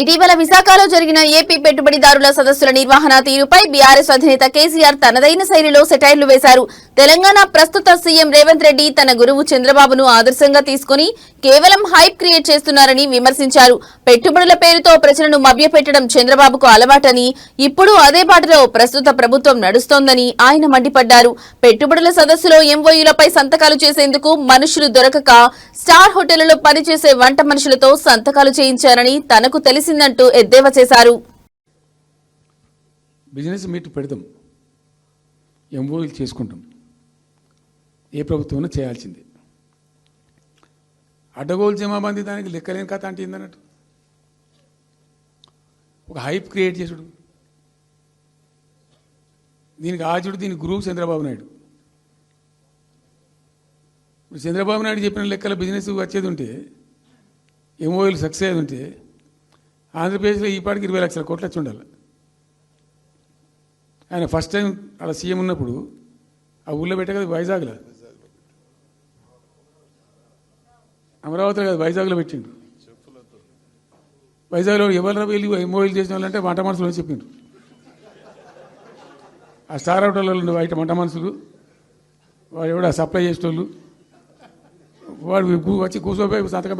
ఇటీవల విశాఖలో జరిగిన ఏపీ పెట్టుబడిదారుల సదస్సుల నిర్వహణ తీరుపై బీఆర్ఎస్ అధినేత కేసీఆర్ తనదైన శైలిలో సెటైర్లు వేశారు. తెలంగాణ ప్రస్తుత సీఎం రేవంత్ రెడ్డి తన గురువు చంద్రబాబును ఆదర్శంగా తీసుకుని కేవలం హైప్ క్రియేట్ చేస్తున్నారని విమర్శించారు. పెట్టుబడుల పేరుతో ప్రజలను మభ్యపెట్టడం చంద్రబాబుకు అలవాటని, ఇప్పుడు అదే బాటలో ప్రస్తుత ప్రభుత్వం నడుస్తోందని ఆయన మండిపడ్డారు. పెట్టుబడుల సదస్సులో ఎంఓయూలపై సంతకాలు చేసేందుకు మనుషులు దొరకక స్టార్ హోటళ్లలో పనిచేసే వంట మనుషులతో సంతకాలు చేయించారని తనకు తెలిసిందంటూ ఎద్దేవా చేశారు. బిజినెస్ మీట్ పెడతాం, ఎంఓయూలు చేసుకుంటాం, ఏ ప్రభుత్వం చేయాల్సిందే. అడ్డగోలు జమాబంది దానికి లెక్కలేని కథ అంటే ఏందన్నట్టు, ఒక హైప్ క్రియేట్ చేసుడు, దీనికి ఆజుడు, దీనికి గురువు చంద్రబాబు నాయుడు. చంద్రబాబు నాయుడు చెప్పిన లెక్కల బిజినెస్ వచ్చేది ఉంటే, ఎంఓయూలు సక్సెస్ అయ్యేది ఉంటే ఆంధ్రప్రదేశ్లో ఈ పాటికి 20 లక్షల కోట్లు వచ్చి ఉండాలి. ఆయన ఫస్ట్ టైం అలా సీఎం ఉన్నప్పుడు ఆ ఊళ్ళో పెట్టే కదా, వైజాగ్లో, అమరావతిలో కదా, వైజాగ్లో పెట్టిండు. వైజాగ్లో ఎవరు వెళ్ళి ఎంఓయూలు చేసిన వాళ్ళంటే వంట మనుషులు అని చెప్పిండ్రు. ఆ స్టార్ హోటల్లో ఉండే బయట వంట మనుషులు, వాడు ఎవడ సప్లై చేసేటోళ్ళు, వాడు వచ్చి కూర్చోపోయి సంతకం